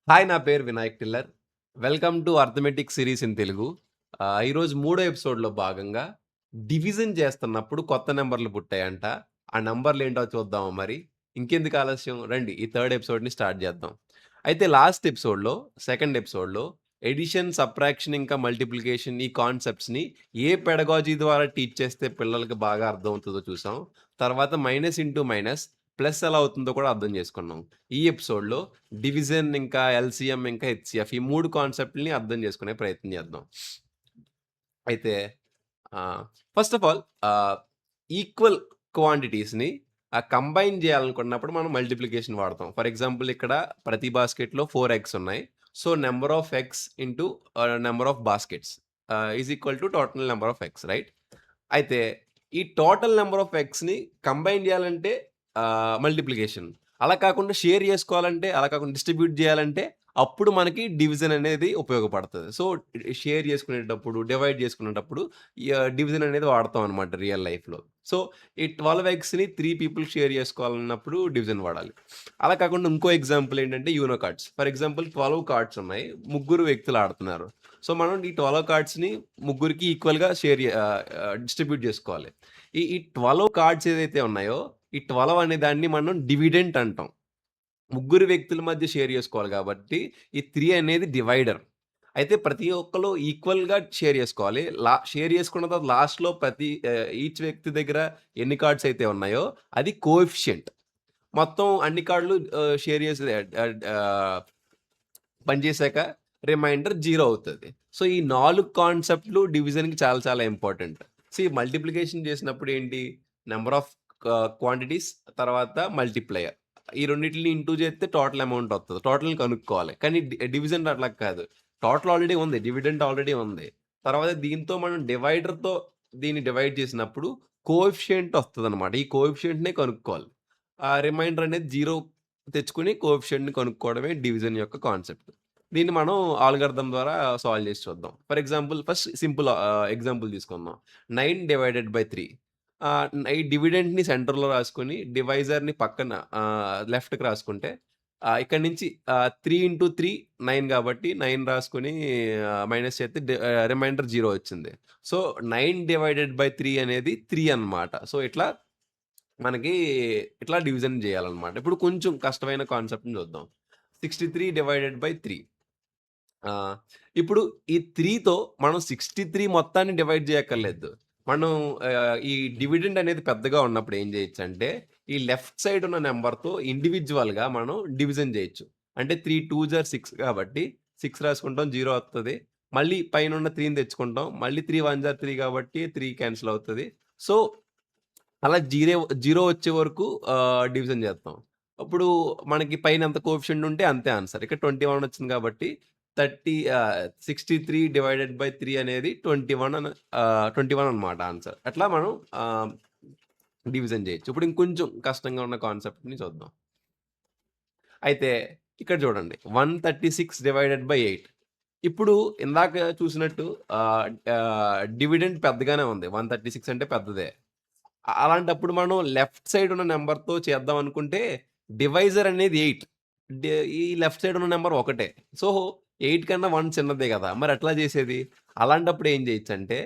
Hi! నా పేరు Vinayak tiller. Welcome to arithmetic series in Telugu. ఈరోజు మూడో ఎపిసోడ్‌లో భాగంగా డివిజన్ చేస్తున్నప్పుడు కొత్త నంబర్‌లు పుట్టాయంట. ఆ నంబర్‌లేంటో చూద్దామా మరి? ఇంకెందుకు ఆలస్యం రండి ఈ థర్డ్ ఎపిసోడ్‌ని స్టార్ట్ చేద్దాం. అయితే లాస్ట్ ఎపిసోడ్‌లో, సెకండ్ ఎపిసోడ్‌లో ఎడిషన్, సబ్ట్రాక్షన్ ఇంకా మల్టిప్లికేషన్ ఈ కాన్సెప్ట్స్‌ని ఏ పెడగాజీ ద్వారా టీచ్ చేస్తే పిల్లలకి బాగా అర్థమవుతదో చూసాం. తర్వాత మైనస్ ఇంటూ మైనస్, ప్లస్ ఎలా అవుతుందో కూడా అర్థం చేసుకున్నాం. ఈ ఎపిసోడ్‌లో డివిజన్ ఇంకా ఎల్‌సీఎం ఇంకా హెచ్‌సీఎఫ్ ఈ 3 కాన్సెప్ట్‌లని అర్థం చేసుకునే ప్రయత్నం చేద్దాం. అయితే ఆహ్, ఫస్ట్ ఆఫ్ ఆల్ ఈక్వల్ క్వాంటిటీస్‌ని కంబైన్ చేయాలనుకున్నప్పుడు మనం మల్టిప్లికేషన్ వాడతాం. ఫర్ ఎగ్జాంపుల్ ఇక్కడ ప్రతి బాస్కెట్‌లో 4 ఎగ్స్ ఉన్నాయి. So, number of eggs into number of baskets is equal to total number of eggs right? అయితే ఈ టోటల్ నంబర్ ఆఫ్ ఎగ్స్‌ని కంబైన్ చేయాలంటే మల్టిప్లికేషన్. అలా కాకుండా షేర్ చేసుకోవాలంటే, అలా కాకుండా డిస్ట్రిబ్యూట్ చేయాలంటే అప్పుడు మనకి డివిజన్ అనేది ఉపయోగపడతది. సో, షేర్ చేసుకునేటప్పుడు, డివైడ్ చేసుకునేటప్పుడు డివిజన్ అనేది వాడతాం అనమాట రియల్ లైఫ్‌లో. సో, ఈ 12 ఎగ్స్‌ని 3 పీపుల్ షేర్ చేసుకోవాలన్నప్పుడు డివిజన్ వాడాలి. అలా కాకుండా ఇంకో ఎగ్జాంపుల్ ఏంటంటే you know cards. For example 12 cards ఉన్నాయి. ముగ్గురు వ్యక్తులు ఆడుతున్నారు. సో, మనం ఈ 12 కార్డ్స్‌ని ముగ్గురికి ఈక్వల్‌గా డిస్ట్రిబ్యూట్ జేసుకోవాలి. ఈ 12 కార్డ్స్ ఏదైతే ఉన్నాయో, ఈ 12 అనే దాన్ని మనం డివిడెంట్ అంటాం. ముగ్గురు వ్యక్తుల మధ్య షేర్ జేసుకోవాలి గాబట్టి, ఈ 3 అనేది డివైడర్. అయితే ప్రతి ఒక్కళ్ళు ఈక్వల్‌గా షేర్ జేసుకోవాలి. షేర్ జేసుకున్న తర్వాత లాస్ట్‌లో ఈచ్ వ్యక్తి దగ్గర ఎన్ని కార్డ్స్ అయితే ఉన్నాయో, అది కోఎఫిషియంట్. మొత్తం అన్ని కార్డ్‌లు షేర్ చేసి పనిచేశాక రిమైండర్ 0 అవుతది. సో, ఈ 4 కాన్సెప్ట్‌లు డివిజన్‌కి చాలా చాలా ఇంపార్టెంట్. మల్టిప్లికేషన్ చేసినప్పుడు ఏంటి? నంబర్ ఆఫ్ క్వాంటిటీస్ తర్వాత మల్టిప్లయర్. ఈ రెండిటిని ఇంటూ చేస్తే టోటల్ అమౌంట్ వత్తది. టోటల్‌ని కనుక్కోవాలి. కానీ డివిజన్ అట్లా కాదు. టోటల్ ఆల్రెడీ ఉంది. డివిడెండ్ ఆల్రెడీ ఉంది. తర్వాత దీంతో మనం డివైడర్‌తో దీన్ని డివైడ్ చేసినప్పుడు కోఎఫిషియంట్ వస్తదనమాట. ఈ కోఎఫిషియంట్‌నే కనుక్కోవాలి. ఆ రిమైండర్ అనేది 0 తెచ్చుకొని కోఎఫిషియంట్‌ని కనుక్కోవడమే డివిజన్ యొక్క కాన్సెప్ట్. దీన్ని మనం ఆల్గారిథం ద్వారా సాల్వ్ చేసి చూద్దాం. For example first simple example తీసుకుందాం. 9/3 ఈ డివిడెండ్‌ని సెంటర్‌లో రాసుకొని, డివైజర్‌ని పక్కన లెఫ్ట్‌కి రాసుకుంటే ఇక్కడి నుంచి 3 ఇంటూ 3 9 కాబట్టి 9 రాసుకొని మైనస్ చేస్తే రిమైండర్ 0 వచ్చింది. సో, 9/3 అనేది 3 అన్నమాట. సో, మనకి ఇట్లా డివిజన్ చేయాలన్నమాట. ఇప్పుడు కొంచెం కష్టమైన కాన్సెప్ట్‌ని చూద్దాం. 63/3 ఆ! ఇప్పుడు ఈ 3తో మనం 63 మొత్తాన్ని డివైడ్ చేయక్కర్లేదు. మనం ఈ డివిడెండ్ అనేది పెద్దగా ఉన్నప్పుడు ఏం చేయొచ్చంటే, ఈ లెఫ్ట్ సైడ్ ఉన్న నంబర్‌తో ఇండివిడ్యువల్‌గా మనం డివిజన్ చేయొచ్చు. అంటే 3 2 జార్ 6 కాబట్టి 6 రాసుకుంటాం 0 వత్తది. మళ్ళీ పైనున్న 3ని తెచ్చుకుంటాం. మళ్ళీ 3 1 జార్ 3 కాబట్టి 3 క్యాన్సిల్ అవుతది. సో, అలా 0 వచ్చే వరకు డివిజన్ చేస్తాం. అప్పుడు మనకి పైన ఎంత కోఎఫిషియంట్ ఉంటే అంతే ఆన్సర్. ఇక్కడ 21 వచ్చింది కాబట్టి 63/3 అనేది 21 అన్నమాట ఆన్సర్. అట్లా మనం ఆహ్, డివిజన్ చేయొచ్చు. ఇప్పుడు ఇంకొంచెం కష్టంగా ఉన్న కాన్సెప్ట్‌ని చూద్దాం. అయితే ఇక్కడ చూడండి 136/8 ఇప్పుడు ఇందాక చూసినట్టు డివిడెండ్ పెద్దగానే ఉంది. 136 అంటే పెద్దదే. అలాంటప్పుడు మనం లెఫ్ట్ సైడ్ ఉన్న నంబర్‌తో చేద్దాం అనుకుంటే, డివైజర్ అనేది 8. డి ఈ లెఫ్ట్ సైడ్ ఉన్న నంబర్ ఒకటే. సో, 8 కన్నా 1 చిన్నదే గదా! మరి ఎట్లా చేసేది? అలాంటప్పుడు ఏం చేయొచ్చంటే,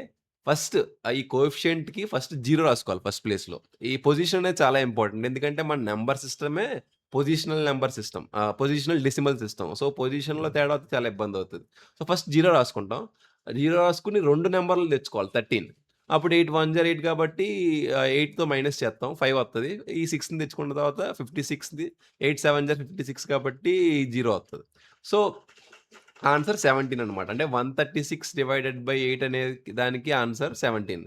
ఫస్ట్ ఈ కోఎఫిషియంట్‌కి ఫస్ట్ 0 రాసుకోవాలి ఫస్ట్ ప్లేస్‌లో. ఈ పొజిషన్ అనేది చాలా ఇంపార్టెంట్. ఎందుకంటే మన నంబర్ సిస్టమే positional number system. Positional decimal system. So, పొజిషన్‌లో తేడా వస్తే చాలా ఇబ్బందవుతది. సో, ఫస్ట్ 0 రాసుకుంటాం. 0 రాసుకొని 2 నంబర్‌లు తెచ్చుకోవాలి 13. అప్పుడు 8 1 జార్ 8 కాబట్టి 8తో మైనస్ చేత్తాం. 5 వత్తది. ఈ 6ని తెచ్చుకున్న తర్వాత 56ది 8 7 జార్ 56 కాబట్టి 0 వత్తది. సో, ఆన్సర్ 17 అనమాట. అంటే 136/8 అనే దానికి ఆన్సర్ 17.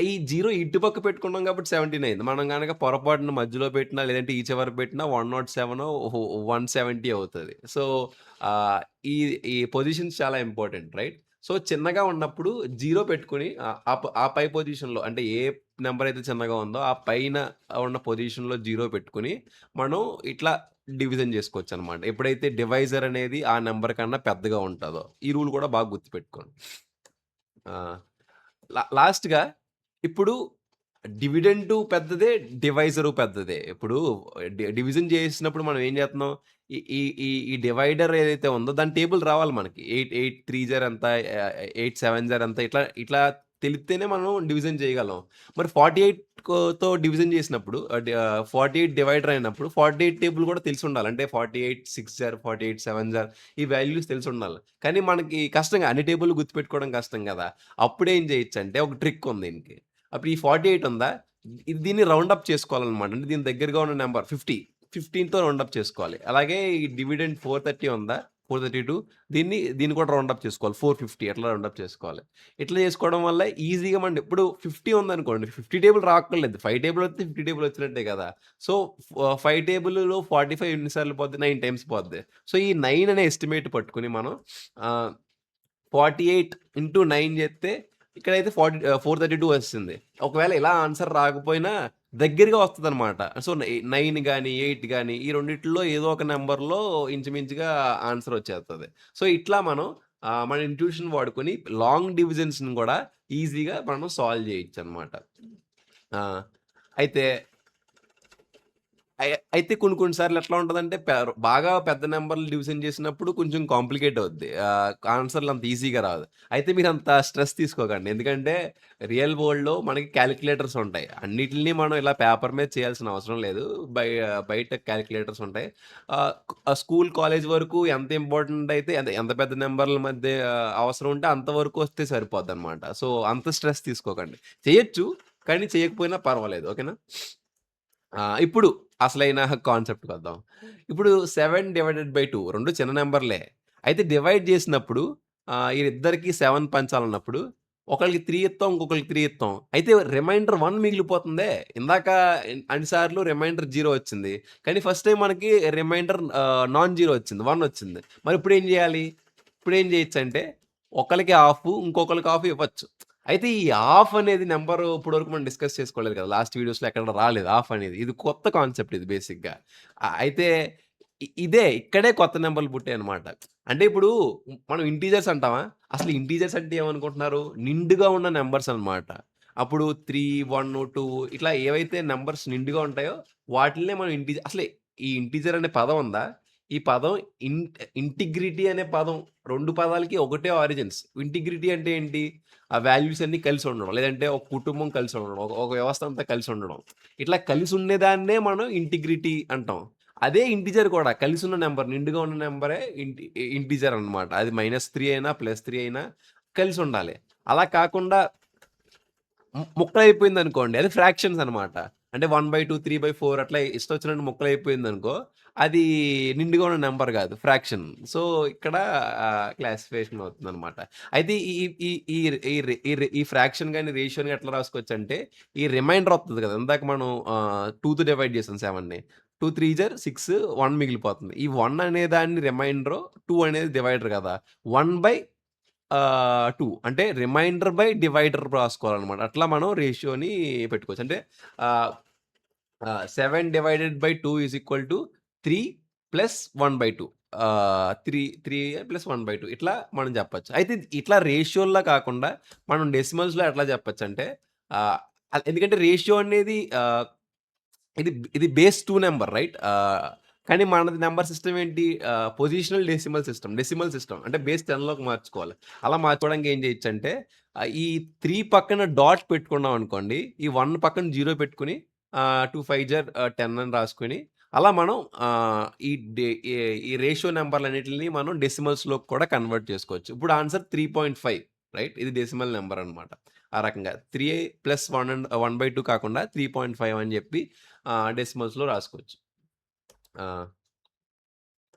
ఈ 0 ఇటుపక్క పెట్టుకున్నాం కాబట్టి 17 అయింది. మనం గనక పొరపాటున మధ్యలో పెట్టినా, లేదంటే ఈ చివర పెట్టినా 107 170 అవుతది. సో, ఆహ్, ఈ ఈ పొజిషన్స్ చాలా ఇంపార్టెంట్ రైట్? సో, చిన్నగా ఉన్నప్పుడు 0 పెట్టుకొని ఆ పై పొజిషన్‌లో అంటే ఏ నంబర్ అయితే చిన్నగా ఉందో ఆ పైన ఉన్న పొజిషన్‌లో 0 పెట్టుకొని మనం ఇట్లా డివిజన్ జేసుకోవచ్చనమాట. ఎప్పుడైతే డివైజర్ అనేది ఆ నంబర్ కన్నా పెద్దగా ఉంటదో. ఈ రూల్ కూడా బాగా గుర్తుపెట్టుకోండి. ఆ! లాస్ట్‌గా ఇప్పుడు డివిడెండు పెద్దదే, డివైజరు పెద్దదే. ఇప్పుడు డివిజన్ చేసినప్పుడు మనం ఏం చేస్తున్నాం? ఈ ఈ ఈ ఈ డివైడర్ ఏదైతే ఉందో దాని టేబుల్ రావాలి మనకి. 8 3 జార్ ఎంత, 8 7 జార్ ఎంత, ఇట్లా ఇట్లా తెలిత్తేనే మనం డివిజన్ చేయగలం. మరి 48 తో డివిజన్ చేసినప్పుడు 48 డివైడర్ అయినప్పుడు 48 టేబుల్ కూడా తెలిసుండాలి. అంటే 48 6 జార్, 48 7 జార్ ఈ వాల్యూస్ తెలిసుండాలి. కానీ మనకి కష్టంగా అన్ని టేబుల్‌లు గుర్తుపెట్టుకోవడం కష్టం గదా! అప్పుడేం చేయొచ్చంటే ఒక ట్రిక్ ఉంది దీనికి. అప్పుడు ఈ 48 ఉందా, దీన్ని రౌండ్ అప్ చేసుకోవాలనమాట. అంటే దీని దగ్గరగా ఉన్న నంబర్ 50. 15తో రౌండ్ అప్ చేసుకోవాలి. అలాగే ఈ డివిడెండ్ 430 ఉందా, 432 దీన్ని కూడా రౌండ్ అప్ చేసుకోవాలి. 450 అట్లా రౌండ్ అప్ చేసుకోవాలి. ఇట్లా చేసుకోవడం వల్ల ఈజీగా మనం ఇప్పుడు 50 ఉందనుకోండి, 50 టేబుల్ రాక్కర్లేదు. 5 టేబుల్ వస్తే 50 టేబుల్ వచ్చినట్టే కదా! సో, 5 టేబుల్‌లో 45 ఎన్ని సార్లు పోద్ది? 9 టైమ్స్ పోద్ది. సో, ఈ 9 అనే ఎస్టిమేట్ పట్టుకొని మనం ఆహ్ 48 ఇంటూ 9 చేస్తే ఇక్కడైతే 432 వస్తుంది. ఒకవేళ ఇలా ఆన్సర్ రాకపోయినా దగ్గరగా వస్తదనమాట. సో, 9 గాని, 8 గాని ఈ రెండిట్లో ఏదో ఒక నంబర్‌లో ఇంచుమించుగా ఆన్సర్ వచ్చేస్తది. సో, ఇట్లా మనం మన ఇంట్యూషన్ వాడుకొని లాంగ్ డివిజన్స్‌ని కూడా ఈజీగా మనం సాల్వ్ చేయొచ్చనమాట. ఆ! అయితే అయితే కొన్ని కొన్ని సార్లు ఎట్లా ఉంటదంటే బాగా పెద్ద నంబర్‌లు డివిజన్ చేసినప్పుడు కొంచెం కాంప్లికేట్ అవుద్ది. ఆన్సర్‌లు అంత ఈజీగా రాదు. అయితే మీరంత స్ట్రెస్ తీసుకోకండి. ఎందుకంటే రియల్ వరల్డ్‌లో మనకి కాలిక్యులేటర్స్ ఉంటాయి. అన్నిటిని మనం ఇలా పేపర్ మీద చేయాల్సిన అవసరం లేదు. బయట కాలిక్యులేటర్స్ ఉంటాయి. స్కూల్, కాలేజ్ వరకు ఎంత ఇంపార్టెంట్ అయితే ఎంత ఎంత పెద్ద నంబర్‌ల మధ్య అవసరం ఉంటే అంతవరకు వస్తే సరిపోద్దనమాట. సో, అంత స్ట్రెస్ తీసుకోకండి. చేయొచ్చు. కానీ చేయకపోయినా పర్వాలేదు. ఓకేనా? ఇప్పుడు అసలైన కాన్సెప్ట్‌కొద్దాం. ఇప్పుడు 7/2 2 చిన్న నంబర్‌లే. అయితే డివైడ్ చేసినప్పుడు ఈళ్ళిద్దరికీ 7 పంచాలన్నప్పుడు ఒకళ్ళకి 3 ఇత్తాం. ఇంకొకళ్ళకి 3 ఇత్తాం. అయితే రిమైండర్ 1 మిగిలిపోతుందే. ఇందాక అన్ని సార్లు రిమైండర్ 0 వచ్చింది. కానీ ఫస్ట్ టైమ్ మనకి రిమైండర్ నాన్ జీరో వచ్చింది. 1 వచ్చింది. మరి ఇప్పుడేం జేయాలి? ఇప్పుడేం జేయొచ్చంటే ఒకళ్ళకి హాఫు, ఇంకొకళ్ళకి హాఫ్ ఇవ్వచ్చు. అయితే ఈ హాఫ్ అనేది నంబరు ఇప్పటివరకు మనం డిస్కస్ చేసుకోలేదు కదా! లాస్ట్ వీడియోస్‌లో ఎక్కడ రాలేదు హాఫ్ అనేది. ఇది కొత్త కాన్సెప్ట్ ఇది బేసిక్‌గా. అయితే ఇదే ఇక్కడే కొత్త నంబర్‌లు పుట్టాయన్నమాట. అంటే ఇప్పుడు మనం ఇంటీజర్స్ అంటామా? అసలు ఇంటీజర్స్ అంటే ఏమనుకుంటున్నారు? నిండుగా ఉన్న నంబర్స్ అన్నమాట. అప్పుడు 3, 1, 2 ఇట్లా ఏవైతే నంబర్స్ నిండుగా ఉంటాయో వాటిల్నే మనం అసలు ఈ ఇంటీజర్ అనే పదం ఉందా? ఈ పదం ఇంటిగ్రిటీ అనే పదం 2 పదాలకి ఒకటే ఆరిజిన్స్. ఇంటిగ్రిటీ అంటే ఏంటి? ఆ వాల్యూస్ అన్నీ కలిసి ఉండడం. లేదంటే ఒక కుటుంబం కలిసి ఉండడం. ఒక వ్యవస్థ అంతా కలిసి ఉండడం. ఇట్లా కలిసి ఉండేదాన్నే మనం ఇంటిగ్రిటీ అంటాం. అదే ఇంటిజర్ కూడా కలిసున్న నంబర్ నిండుగా ఉన్న నంబరే ఇంటిజర్ అన్నమాట. అది -3 అయినా, +3 అయినా కలిసుండాలి. అలా కాకుండా ముక్కలయిపోయిందనుకోండి. అది ఫ్రాక్షన్స్ అనమాట. అంటే 1/2, 3/4 అట్లా ఇష్టొచ్చినట్టు ముక్కలయిపోయిందనుకో, అది నిండుగా ఉన్న నంబర్ గాదు. ఫ్రాక్షన్. సో, ఇక్కడ క్లాసిఫికేషన్ అవుతుందనమాట. అయితే ఈ ఈ ఈ ఈ రి ఈ రి ఈ ఫ్రాక్షన్ గాని, రేషియోని ఎట్లా రాసుకోవచ్చంటే, ఈ రిమైండర్ వత్తది గదా! ఇందాక మనం 2తో డివైడ్ చేసాం 7ని. 2 3 జార్ 6, 1 మిగిలిపోతుంది. ఈ 1 అనే దాన్ని రిమైండరు, 2 అనేది డివైడర్ గదా! 2 అంటే రిమైండర్ బై డివైడర్ రాసుకోవాలనమాట. అట్లా మనం రేషియోని పెట్టుకోవచ్చు. అంటే ఆహ్, 7/2 3 ప్లస్ 1/2 3 ప్లస్ 1/2 ఇట్లా మనం చెప్పొచ్చు. అయితే ఇట్లా రేషియో‌ల్లా కాకుండా మనం డెసిమల్స్‌లో ఎట్లా చెప్పొచ్చంటే ఆహ్, ఎందుకంటే రేషియో అనేది ఇది ఇది బేస్ 2 నంబర్ రైట్? కానీ మనది నంబర్ సిస్టమ్ ఏంటి? Positional decimal system. అంటే బేస్ 10లోకి మార్చుకోవాలి. అలా మార్చుకోవడానికి ఏం చేయొచ్చంటే ఈ 3 పక్కన డాట్ పెట్టుకున్నాం అనుకోండి. ఈ 1 పక్కన 0 పెట్టుకొని 2 5 జార్ 10 అని రాసుకొని అలా మనం ఆహ్, ఈ డే ఈ ఈ రేషియో నంబర్‌లన్నిటిని మనం డెసిమల్స్‌లోకి కూడా కన్వర్ట్ చేసుకోవచ్చు. ఇప్పుడు ఆన్సర్ 3.5 రైట్? ఇది డెసిమల్ నంబర్ అన్నమాట. ఆ రకంగా 3 ప్లస్ 1/2 కాకుండా 3.5 అని చెప్పి డెసిమల్స్‌లో రాసుకోవచ్చు. ఆ!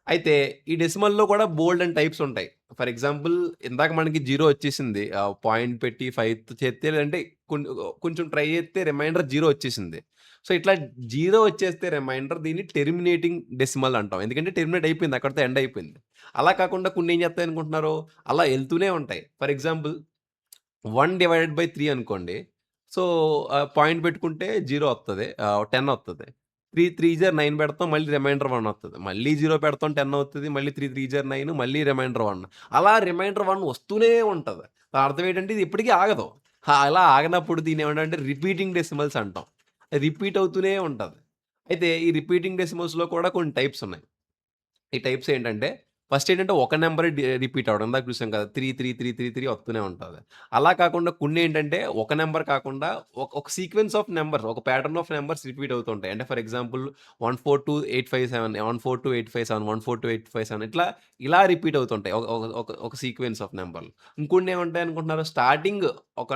అయితే ఈ డెసిమల్‌లో కూడా బోలెడన్ని టైప్స్ ఉంటాయి. ఫర్ ఎగ్జాంపుల్ ఇందాక మనకి 0 వచ్చేసింది. పాయింట్ పెట్టి 5 చేత్తే లేదంటే కొంచెం ట్రై చేస్తే రిమైండర్ 0 వచ్చేసింది. సో, ఇట్లా 0 వచ్చేస్తే రిమైండర్ దీన్ని టెర్మినేటింగ్ డెసిమల్ అంటాం. ఎందుకంటే టెర్మినేట్ అయిపోయింది. అక్కడితో ఎండ్ అయిపోయింది. అలా కాకుండా కొన్ని ఏం చేస్తాయనుకుంటున్నారు? అలా ఎళ్తూనే ఉంటాయి. ఫర్ ఎగ్జాంపుల్ 1/3 అనుకోండి. సో, పాయింట్ పెట్టుకుంటే 0 వత్తది. 10 వత్తది. 3 3 జార్ 9 పెడతాం. మళ్ళీ రిమైండర్ 1 వత్తది. మళ్ళీ 0 పెడతాం 10 అవుతది. మళ్ళీ 3 3 జార్ 9 మళ్ళీ రిమైండర్ 1. అలా రిమైండర్ 1 వస్తూనే ఉంటది. దాని అర్థం ఏంటంటే ఇది ఎప్పటికి ఆగదు. అలా ఆగనప్పుడు దీన్నేమంటామంటే రిపీటింగ్ డెసిమల్స్ అంటాం. రిపీట్ అవుతూనే ఉంటది. అయితే ఈ రిపీటింగ్ డెసిమల్స్‌లో కూడా కొన్ని టైప్స్ ఉన్నాయి. ఈ టైప్స్ ఏంటంటే, ఫస్ట్ ఏంటంటే ఒక నంబరే రిపీట్ అవ్వడం. ఇందాక చూసాం కదా! 3, 3, 3, 3, 3 వస్తూనే ఉంటది. అలా కాకుండా కొన్నేంటంటే ఒక నంబర్ కాకుండా ఒక సీక్వెన్స్ ఆఫ్ నంబర్స్, ఒక ప్యాటర్న్ ఆఫ్ నంబర్స్ రిపీట్ అవుతుంటాయి. అంటే ఫర్ ఎగ్జాంపుల్ 142857, 142857, 142857 ఇలా రిపీట్ అవుతుంటాయి. ఒక ఒక ఒక ఒక సీక్వెన్స్ ఆఫ్ నంబర్‌లు. ఇంకొన్నేముంటాయనుకుంటున్నారు? స్టార్టింగ్ ఒక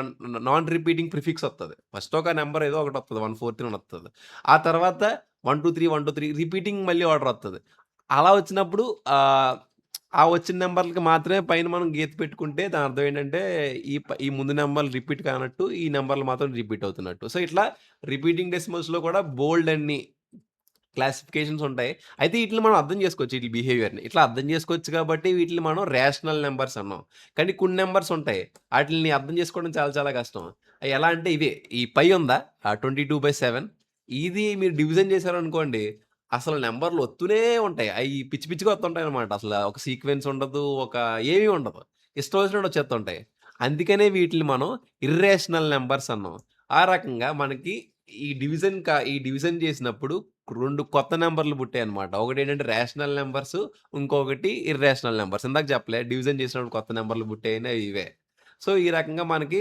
నాన్ రిపీటింగ్ ప్రిఫిక్స్ వత్తది. ఫస్ట్ ఒక నంబర్ ఏదో ఒకటొత్తది. 143 అని వత్తది. ఆ తర్వాత 1, 2, 3, 1, 2, 3 రిపీటింగ్ మళ్ళీ ఆర్డర్ వత్తది. అలా వచ్చినప్పుడు ఆ వచ్చిన నంబర్‌లకి మాత్రమే పైన మనం గీత పెట్టుకుంటే దాని అర్థం ఏంటంటే, ఈ ముందు నంబర్‌లు రిపీట్ కానట్టు, ఈ నంబర్‌లు మాత్రం రిపీట్ అవుతున్నట్టు. సో, ఇట్లా రిపీటింగ్ డెసిమల్స్‌లో కూడా బోలెడన్ని క్లాసిఫికేషన్స్ ఉంటాయి. అయితే ఈటిలిని మనం అర్థం చేసుకోవచ్చు ఈటిలి బిహేవియర్‌ని. ఇట్లా అర్థం చేసుకోవచ్చు కాబట్టి వీటిలిని మనం రేషనల్ నంబర్స్ అన్నాం. కానీ కొన్ని నంబర్స్ ఉంటాయి. ఆటిలిని అర్థం చేసుకోవడం చాలా చాలా కష్టం. అయి ఎలా అంటే ఇవే. ఈ పై ఉందా? 22/7 ఇది మీరు డివిజన్ చేశారనుకోండి, అసలు నంబర్‌లు వత్తూనే ఉంటాయి. అయి పిచ్చి పిచ్చిగా వత్తుంటాయన్నమాట. అసల ఒక సీక్వెన్స్ ఉండదు. ఏమీ ఉండదు. ఇష్టం వచ్చినట్టు వచ్చేత్తుంటాయి. అందుకనే వీటిలిని మనం ఇర్రేషనల్ నంబర్స్ అన్నాం. ఆ రకంగా మనకి ఈ డివిజన్ చేసినప్పుడు 2 కొత్త నంబర్‌లు పుట్టాయన్నమాట. ఒకటేంటంటే రేషనల్ నంబర్స్, ఇంకొకటి ఇర్రేషనల్ నంబర్స్. ఇందాక చెప్పలే డివిజన్ చేసినప్పుడు కొత్త నంబర్‌లు పుట్టాయని ఇవే. సో, ఈ రకంగా మనకి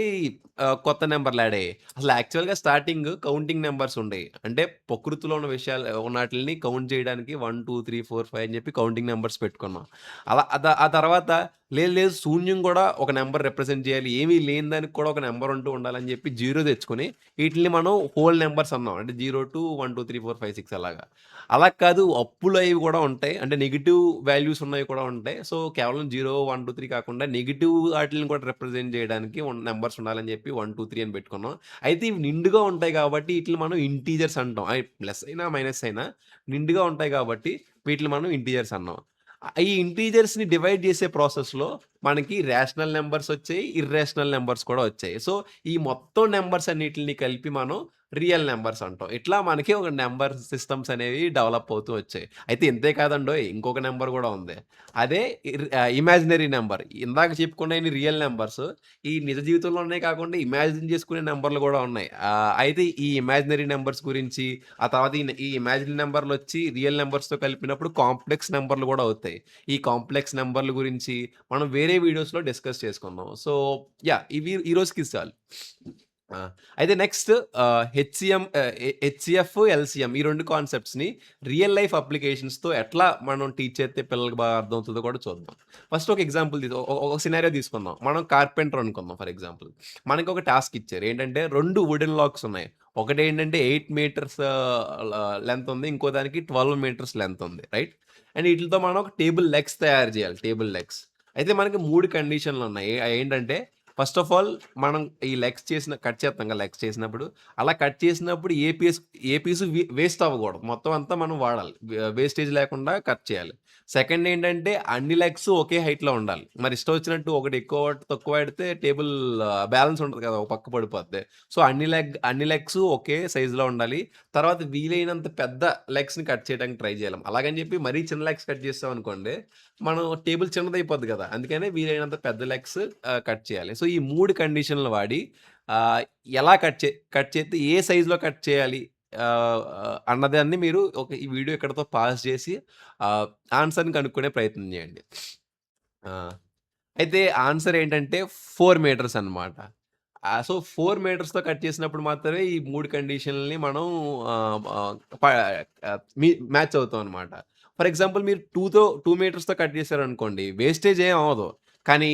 కొత్త నంబర్‌లు యాడ్ అయ్యాయి. అసలు యాక్చువల్‌గా స్టార్టింగ్ కౌంటింగ్ నంబర్స్ ఉండేయి. అంటే ప్రకృతిలో ఉన్న విషయాలు ఉన్నాటిలిని కౌంట్ చేయడానికి 1, 2, 3, 4, 5 అని చెప్పి కౌంటింగ్ నంబర్స్ పెట్టుకున్నాం. అలా ఆ తర్వాత లేదు లేదు శూన్యం కూడా ఒక నంబర్ రిప్రజెంట్ చేయాలి. ఏమీ లేని దానికి కూడా ఒక నంబర్ ఉంటూ ఉండాలని చెప్పి 0 తెచ్చుకొని ఈటిలిని మనం హోల్ నంబర్స్ అన్నాం. అంటే 0-1, 2, 3, 4, 5, 6 అలాగా. అలా కాదు అప్పులయి గూడా ఉంటాయి. అంటే నెగెటివ్ వాల్యూస్ ఉన్నయి కూడా ఉంటాయి. సో, కేవలం 0, 1, 2, 3 కాకుండా నెగెటివ్ ఆటిలిని కూడా రిప్రజెంట్ చేయడానికి నంబర్స్ ఉండాలని చెప్పి 1, 2, 3 అని పెట్టుకున్నాం. అయితే ఇవి నిండుగా ఉంటాయి కాబట్టి ఈటిలిని మనం ఇంటీజర్స్ అంటాం. అయి ప్లస్ అయినా, మైనస్ అయినా నిండుగా ఉంటాయి కాబట్టి వీటిని మనం ఇంటీజర్స్ అన్నాం. ఈ ఇంటీజర్స్‌ని డివైడ్ చేసే ప్రాసెస్‌లో మనకి రేషనల్ నంబర్స్ వచ్చాయి. ఇర్రేషనల్ నంబర్స్ కూడా వచ్చాయి. సో, ఈ మొత్తం నంబర్స్ అన్నిటిలిని కలిపి మనం రియల్ నంబర్స్ అంటాం. ఇట్లా మనకి ఒక నంబర్ సిస్టమ్స్ అనేవి డెవలప్ అవుతూ వచ్చాయి. అయితే ఇంతే కాదండోయ్! ఇంకొక నంబర్ గూడా ఉంది. అదే ఇమాజినరీ నంబర్. ఇందాక చెప్పుకున్నయన్ని రియల్ నంబర్స్. ఈ నిజ జీవితంలోనే కాకుండా ఇమాజిన్ చేసుకునే నంబర్‌లు గూడా ఉన్నాయి. అయితే ఈ ఇమాజినరీ నంబర్స్ గురించి, ఆ తర్వాత ఈ ఇమాజినరీ నంబర్‌లొచ్చి రియల్ నంబర్స్‌తో కలిపినప్పుడు కాంప్లెక్స్ నంబర్‌లు గూడా అవుతాయి. ఈ కాంప్లెక్స్ నంబర్‌ల గురించి మనం వేరే వీడియోస్‌లో డిస్కస్ చేసుకుందాం. So, yeah! ఇవి ఈ రోజుకి చాలు. ఆ! అయితే నెక్స్ట్ హెచ్‌సిఎఫ్, ఎల్‌సిఎం ఈ 2 కాన్సెప్ట్స్‌ని రియల్ లైఫ్ అప్లికేషన్స్‌తో ఎట్లా మనం టీచ్ చేస్తే పిల్లలకి బాగా అర్థమవుతదో కూడా చూద్దాం. ఫస్ట్ ఒక ఎగ్జాంపుల్ ఒక సినారియో తీసుకుందాం. మనం కార్పెంటర్ అనుకుందాం ఫర్ ఎగ్జాంపుల్. మనకి ఒక టాస్క్ ఇచ్చారు. ఏంటంటే 2 వుడెన్ లాక్స్ ఉన్నాయి. ఒకటేంటంటే 8 మీటర్స్ లెంత్ ఉంది. ఇంకో దానికి 12 మీటర్స్ లెంత్ ఉంది. రైట్? అండ్ ఈటిలతో మనం ఒక టేబుల్ లెగ్స్ తయారు చేయాలి. Table legs. అయితే మనకి 3 కండిషన్‌లున్నాయి. అయేంటంటే ఫస్ట్ ఆఫ్ ఆల్ మనం ఈ లెగ్స్ కట్ చేస్తాం కదా! లెగ్స్ చేసినప్పుడు, అలా కట్ చేసినప్పుడు ఏ పీసు వేస్ట్ అవ్వకూడదు. మొత్తం అంతా మనం వాడాలి. వేస్టేజ్ లేకుండా కట్ చేయాలి. సెకండ్ ఏంటంటే అన్ని లెగ్స్ ఒకే హైట్‌లో ఉండాలి. మరి ఇష్టం వచ్చినట్టు ఒకటి ఎక్కువ, ఒకటి తక్కువ పెడితే టేబుల్ బ్యాలెన్స్ ఉండదు కదా! ఒక పక్క పడిపోద్ది. సో, అన్ని లెగ్స్ ఒకే సైజ్‌లో ఉండాలి. తర్వాత వీలైనంత పెద్ద లెగ్స్‌ని కట్ చేయడానికి ట్రై చేయాలి. అలాగని చెప్పి మరీ చిన్న లెగ్స్ కట్ చేసామనుకోండి, మనం టేబుల్ చిన్నదయిపోద్ది కదా! అందుకనే వీలైనంత పెద్ద లెగ్స్ కట్ చేయాలి. సో, ఈ 3 కండిషన్‌లు వాడి ఆహ్, ఎలా కట్ చేస్తే ఏ సైజ్‌లో కట్ చేయాలి అన్నదాన్ని మీరు ఈ వీడియో ఇక్కడితో పాజ్ చేసి ఆహ్, ఆన్సర్‌ని కనుక్కునే ప్రయత్నం చేయండి. ఆ! అయితే ఆన్సర్ ఏంటంటే 4 మీటర్స్ అన్నమాట. సో, 4 మీటర్స్‌తో కట్ చేసినప్పుడు మాత్రమే ఈ 3 కండిషన్‌లని మనం ఆహ్, ఆహ్, ప ఆహ్, మీ మ్యాచ్ అవుతాం అన్నమాట. ఫర్ ఎగ్జాంపుల్ మీరు 2 మీటర్స్‌తో కట్ చేశారనుకోండి వేస్టేజ్ ఏం అవ్వదు. కానీ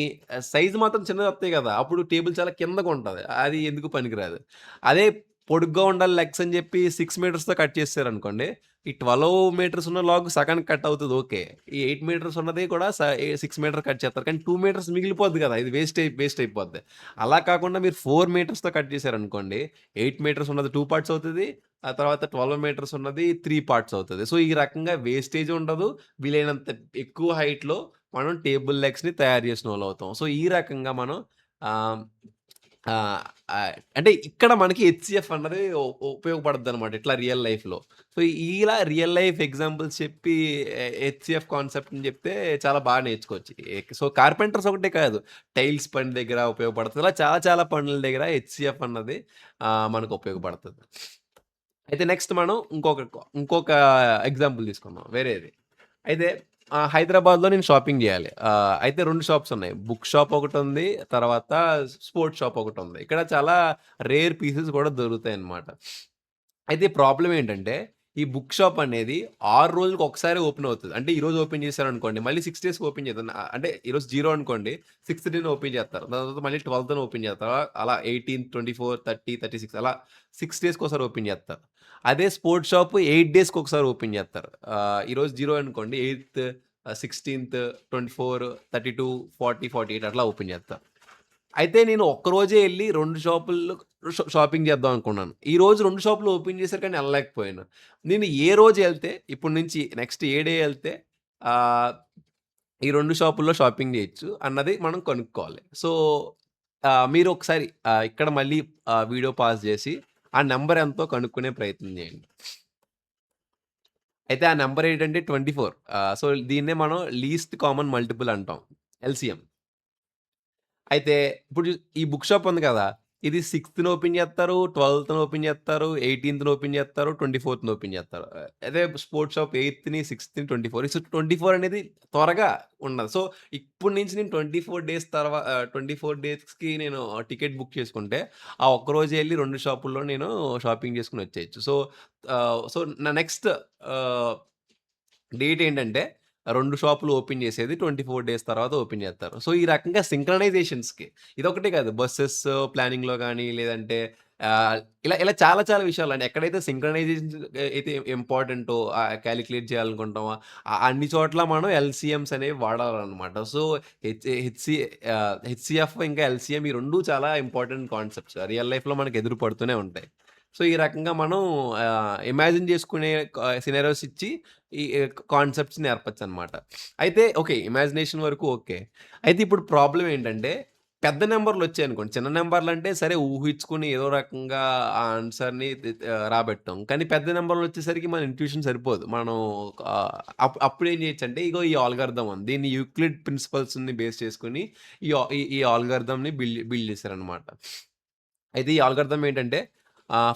సైజ్ మాత్రం చిన్నదొస్తాయి కదా! అప్పుడు టేబుల్ చాలా కిందకుంటది. అది ఎందుకు పనికిరాదు. అదే పొడుగ్గా ఉండాలి లెగ్స్ అని చెప్పి 6 మీటర్స్‌తో కట్ చేసేసారనుకోండి, ఈ 12 మీటర్స్ ఉన్న లాగ్ సగానికి కట్ అవుతది ఓకే. ఈ 8 మీటర్స్ ఉన్నది కూడా 6 మీటర్ కట్ చేస్తారు. కానీ 2 మీటర్స్ మిగిలిపోద్ది కదా! ఇది వేస్ట్ అయిపోద్ది. అలా కాకుండా మీరు 4 మీటర్స్‌తో కట్ చేశారనుకోండి, 8 మీటర్స్ ఉన్నది 2 పార్ట్స్ అవుతది. ఆ తర్వాత 12 మీటర్స్ ఉన్నది 3 పార్ట్స్ అవుతది. సో, ఈ రకంగా వేస్టేజ్ ఉండదు. వీలైనంత ఎక్కువ హైట్‌లో మనం టేబుల్ లెగ్స్‌ని తయారు చేసినోళ్ళవుతాం. సో, ఈ రకంగా మనం ఆహ్, ఆహ్, అంటే ఇక్కడ మనకి హెచ్‌సిఎఫ్ అన్నది ఉపయోగపడుద్దనమాట ఇట్లా రియల్ లైఫ్‌లో. సో, ఇలా రియల్ లైఫ్ ఎగ్జాంపుల్స్ చెప్పి హెచ్‌సిఎఫ్ కాన్సెప్ట్‌ని చెప్తే చాలా బాగా నేర్చుకోవచ్చు. సో, కార్పెంటర్స్ ఒకటే కాదు. టైల్స్ పని దగ్గర ఉపయోగపడుతది. ఇలా చాలా చాలా పనుల దగ్గర హెచ్‌సిఎఫ్ అన్నది మనకు ఉపయోగపడతది. అయితే నెక్స్ట్ మనం ఇంకొక ఎగ్జాంపుల్ తీసుకుందాం వేరేది. అయితే హైదరాబాద్‌లో నేను షాపింగ్ జేయాలి. అయితే 2 షాప్స్ ఉన్నాయి. బుక్ షాప్ ఒకటుంది. తర్వాత స్పోర్ట్స్ షాప్ ఒకటుంది. ఇక్కడ చాలా రేర్ పీసెస్ కూడా దొరుకుతాయన్నమాట. అయితే ప్రాబ్లమ్ ఏంటంటే, ఈ బుక్ షాప్ అనేది 6 రోజులకి ఒకసారి ఓపెన్ అవుతది. అంటే ఈరోజు ఓపెన్ చేశారనుకోండి, మళ్ళీ 6 డేస్‌కి ఓపెన్ చేయదు. అంటే ఈరోజు 0 అనుకోండి, 6థ్ ఓపెన్ చేస్తారు. దాని తర్వాత మళ్ళీ 12థ్ ఓపెన్ చేస్తారు. అలా 18, 24, 30, 36 అలా 6 డేస్‌కోసారి ఓపెన్ చేస్తారు. అదే స్పోర్ట్స్ షాప్ 8 డేస్‌కి ఒకసారి ఓపెన్ చేస్తారు. ఈరోజు 0 అనుకోండి, 8థ్, 16థ్, 24, 32, 40, 48 అట్లా ఓపెన్ చేస్తారు. అయితే నేను ఒక్కరోజే ఎళ్లి 2 షాపుల్లో షాపింగ్ చేద్దాం అనుకున్నాను. ఈరోజు 2 షాపులు ఓపెన్ చేశారు కానీ ఎళ్ళలేకపోయాను. నేను ఏ రోజు ఎళ్తే ఇప్పటి నుంచి నెక్స్ట్ ఏ డే ఎళ్తే ఆహ్, ఈ 2 షాపుల్లో షాపింగ్ చేయొచ్చు అన్నది మనం కనుక్కోవాలి. సో, మీరు ఒకసారి ఇక్కడ మళ్ళీ వీడియో పాజ్ చేసి ఆ నంబర్ ఎంతో కనుక్కునే ప్రయత్నం చేయండి. అయితే ఆ నంబర్ ఏంటంటే 24. సో, దీన్నే మనం లీస్ట్ కామన్ మల్టిపుల్ అంటాం. ఎల్‌సీఎం. అయితే ఇప్పుడు ఈ బుక్ షాప్ ఉంది కదా! ఇది 6థ్ ఓపెన్ చేస్తారు, 12థ్ ఓపెన్ చేస్తారు, 18థ్ ఓపెన్ చేస్తారు, 24థ్ ఓపెన్ చేస్తారు. అదే స్పోర్ట్స్ షాప్ 8థ్‌ని, 6థ్‌ని, 24 సో, 24 అనేది త్వరగా ఉండదు. సో, ఇప్పటి నుంచి నేను 24 డేస్‌కి నేను టికెట్ బుక్ చేసుకుంటే, ఆ ఒక్కరోజే ఎళ్లి 2 షాపుల్లో నేను షాపింగ్ చేసుకొని వచ్చేయొచ్చు. సో, నా నెక్స్ట్ ఆహ్ డేట్ ఏంటంటే 2 షాపులు ఓపెన్ చేసేది 24 డేస్ తర్వాత ఓపెన్ చేస్తారు. సో, ఈ రకంగా సింక్రనైజేషన్స్‌కి ఇదొక్కటే కాదు బసెస్ ప్లానింగ్‌లో గాని లేదంటే ఆహ్, ఇలా ఇలా చాలా చాలా విషయాలండి. ఎక్కడైతే సింక్రనైజేషన్స్ అయితే ఇంపార్టెంటో కాలిక్యులేట్ చేయాలనుకుంటామో అన్ని చోట్ల మనం ఎల్‌సీఎమ్స్ అనేవి వాడాలనమాట. సో, హెచ్‌సీఎఫ్ ఇంకా ఎల్‌సీఎం ఈ 2 చాలా ఇంపార్టెంట్ కాన్సెప్ట్స్. రియల్ లైఫ్‌లో మనకు ఎదురు పడుతూనే ఉంటాయి. సో, ఈ రకంగా మనం ఇమాజిన్ చేసుకునే సినారియోస్ ఇచ్చి ఈ కాన్సెప్ట్స్ నేర్పొచ్చనమాట. అయితే ఓకే. ఇమాజినేషన్ వరకు ఓకే. అయితే ఇప్పుడు ప్రాబ్లమ్ ఏంటంటే, పెద్ద నంబర్‌లొచ్చాయనుకోండి. చిన్న నంబర్‌లంటే సరే ఊహించుకొని ఏదో రకంగా ఆ ఆన్సర్‌ని రాబెట్టాం. కానీ పెద్ద నంబర్‌లొచ్చేసరికి మన ఇంట్యూషన్ సరిపోదు. మనం ఆహ్, అప్పుడేం చేయొచ్చంటే ఇగో ఈ ఆల్గారిథం ఉంది. దీన్ని యూక్లిడ్ ప్రిన్సిపల్స్‌ని బేస్ చేసుకొని ఈ ఆల్గారిథంని బిల్డ్ చేశారనమాట. అయితే ఈ ఆల్గారిథం ఏంటంటే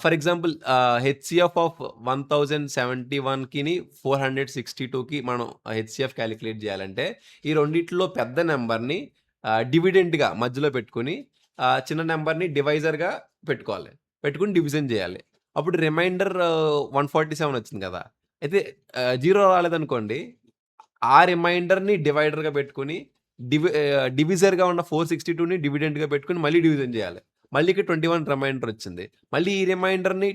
ఫర్ ఎగ్జాంపుల్ హెచ్‌సీఎఫ్ ఆఫ్ 1071కిని 462కి మనం హెచ్‌సీఎఫ్ కాలిక్యులేట్ చేయాలంటే, ఈ రెండిట్లో పెద్ద నంబర్‌ని డివిడెండ్‌గా మధ్యలో పెట్టుకొని, చిన్న నంబర్‌ని డివైజర్‌గా పెట్టుకోవాలి. పెట్టుకొని డివిజన్ చేయాలి. అప్పుడు రిమైండర్ 147 వచ్చింది కదా! అయితే 0 రాలేదనుకోండి, ఆ రిమైండర్‌ని డివైడర్‌గా పెట్టుకొని, డివిజర్‌గా ఉన్న 462ని డివిడెండ్‌గా పెట్టుకొని మళ్ళీ డివిజన్ చేయాలి. మళ్ళీ ఇక్కడ 21 రిమైండర్ వచ్చింది. మళ్ళీ ఈ రిమైండర్‌ని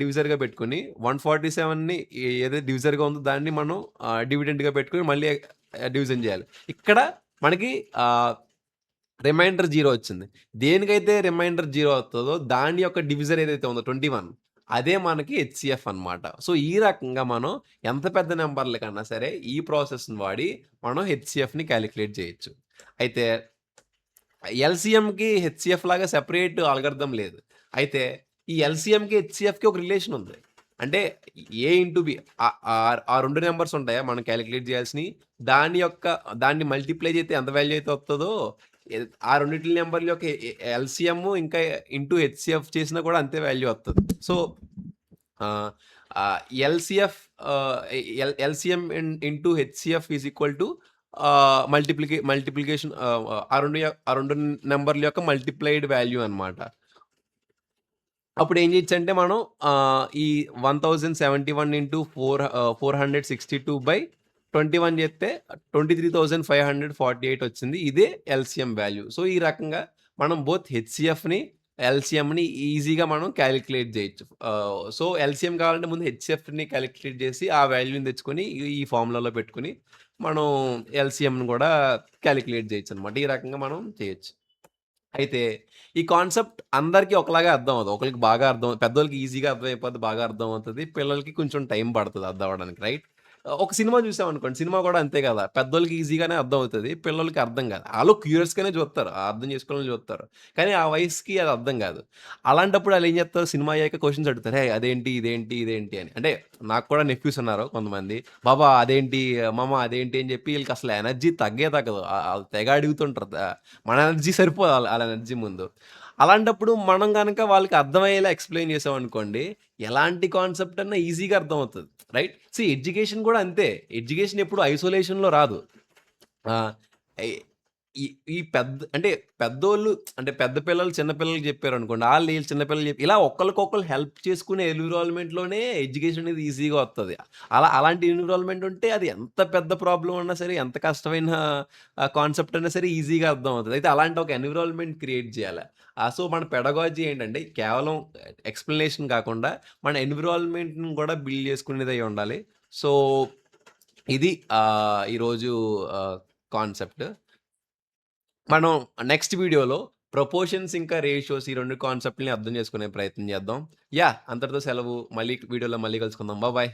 డివిజర్‌గా పెట్టుకొని 147ని ఏదైతే డివిజర్‌గా ఉందో దాన్ని మనం డివిడెండ్‌గా పెట్టుకొని మళ్ళీ డివిజన్ చేయాలి. ఇక్కడ మనకి ఆహ్, రిమైండర్ 0 వచ్చింది. దేనికైతే రిమైండర్ 0 వత్తదో దాని యొక్క డివిజర్ ఏదైతే ఉందో 21 అదే మనకి హెచ్‌సీఎఫ్ అన్నమాట. సో, ఈ రకంగా మనం ఎంత పెద్ద నంబర్‌లకన్నా సరే ఈ ప్రాసెస్‌ని వాడి మనం హెచ్‌సీఎఫ్‌ని కాలిక్యులేట్ చేయొచ్చు. అయితే ఎల్‌సీఎంకి, హెచ్‌సీఎఫ్ లాగా సెపరేట్ ఆల్గారిథం లేదు. అయితే ఈ ఎల్‌సీఎంకి, హెచ్‌సీఎఫ్‌కి ఒక రిలేషన్ ఉంది. అంటే ఏ ఇంటూ బి ఆ 2 నంబర్స్ ఉంటాయా మనం కాలిక్యులేట్ చేయాల్సినయి. దాన్ని మల్టిప్లై చేస్తే ఎంత వాల్యూ అయితే వత్తదో ఆ రెండిట్ల నంబర్‌ల యొక్క ఎల్‌సీఎం ఇంకా ఇంటూ హెచ్‌సీఎఫ్ చేసినా కూడా అంతే వాల్యూ వత్తది. So, ah, ah, LCF LCM into HCF is equal to multiplication ఆ 2 నంబర్‌ల యొక్క మల్టిప్లైడ్ వాల్యూ అన్నమాట. అప్పుడేం జేయొచ్చంటే మనం ఈ 1071 ఇంటూ 462/21 జేత్తే 23,548 వచ్చింది. ఇదే ఎల్‌సీఎం వాల్యూ. సో, ఈ రకంగా మనం బోత్ హెచ్‌సీఎఫ్‌ని, ఎల్‌సీఎంని ఈజీగా మనం కాలిక్యులేట్ జేయొచ్చు. సో, ఎల్‌సీఎం కావాలంటే ముందు హెచ్‌సీఎఫ్‌ని కాలిక్యులేట్ జేసి, ఆ వాల్యూని తెచ్చుకొని ఈ ఫార్ములాలో పెట్టుకొని, మనం ఎల్‌సీఎంని గూడా కాలిక్యులేట్ జేయొచ్చనమాట. ఈ రకంగా మనం చేయొచ్చు. అయితే ఈ కాన్సెప్ట్ అందరికి ఒకలాగా అర్థం అవ్వదు. ఒకళ్ళకి బాగా పెద్దోళ్ళకి ఈజీగా అర్థమైపోద్ది. బాగా అర్థమవుతది. పిల్లలకి కొంచెం టైం పడతది అర్థం అవ్వడానికి రైట్? ఒక సినిమా చూసామనుకోండి. సినిమా కూడా అంతే కదా! పెద్దోళ్ళకి ఈజీగానే అర్థమవుతది. పిల్లలకి అర్థం కాదు. ఆళ్ళు క్యూరియస్‌గానే చూత్తరు. అర్థం చేసుకోవాలని చూత్తరు. కానీ ఆ వయసుకి అది అర్థం కాదు. అలాంటప్పుడు ఆళ్ళేం చేత్తారు సినిమా అయ్యాక క్వెషన్స్ అడుగుతారు. "హేయ్! అదేంటి? ఇదేంటి? ఇదేంటి?" అని. అంటే నాకు కూడా నెఫ్యూస్ ఉన్నారు కొంతమంది. "బాబా అదేంటి? మామ అదేంటి?" అని చెప్పి ఈళ్ళకసలు ఎనర్జీ తగ్గే తగ్గదు. ఆళ్ళు తెగ అడుగుతుంటారు. మన ఎనర్జీ సరిపోదు ఆళ్ళ ఎనర్జీ ముందు. అలాంటప్పుడు మనం గనక వాళ్ళకి అర్థమయ్యేలా ఎక్స్‌ప్లెయిన్ చేసామనుకోండి, ఎలాంటి కాన్సెప్ట్ అన్నా ఈజీగా అర్థమవుతది. రైట్? ఎడ్యుకేషన్ గూడా అంతే. ఎడ్యుకేషన్ ఎప్పుడు ఐసోలేషన్‌లో రాదు. ఆ! ఎ ఈ ఈ అంటే పెద్దోళ్ళు అంటే పెద్ద పిల్లలు చిన్న పిల్లలకి చెప్పారనుకోండి. ఆళ్ళు ఈళ్ళు చిన్న పిల్లలకి ఇలా ఒకళ్ళకొకళ్ళు హెల్ప్ చేసుకునే ఎన్విరాన్మెంట్‌లోనే ఎడ్యుకేషన్ అనేది ఈజీగా వత్తది. అలాంటి ఎన్విరాన్మెంట్ ఉంటే అది ఎంత పెద్ద ప్రాబ్లమ్ ఉన్నా సరే, ఎంత కష్టమైన కాన్సెప్ట్ అయినా సరే ఈజీగా అర్థమవుతది. అయితే అలాంటి ఒక ఎన్విరాన్మెంట్ క్రియేట్ చేయాల. మన పెడగాజీ ఏంటంటే కేవలం ఎక్స్‌ప్లనేషన్ కాకుండా మన ఎన్విరాన్మెంట్‌ని కూడా బిల్డ్ చేసుకునేదై ఉండాలి. సో, ఇది ఈరోజు కాన్సెప్ట్. మనం నెక్స్ట్ వీడియోలో ప్రపోర్షన్స్ ఇంకా రేషియోస్ ఈ 2 కాన్సెప్ట్‌లని అర్థం చేసుకునే ప్రయత్నం చేద్దాం. అంతటితో సెలవు. మళ్ళీ వీడియోలో మళ్ళీ కలుసుకుందాం. బాయ్.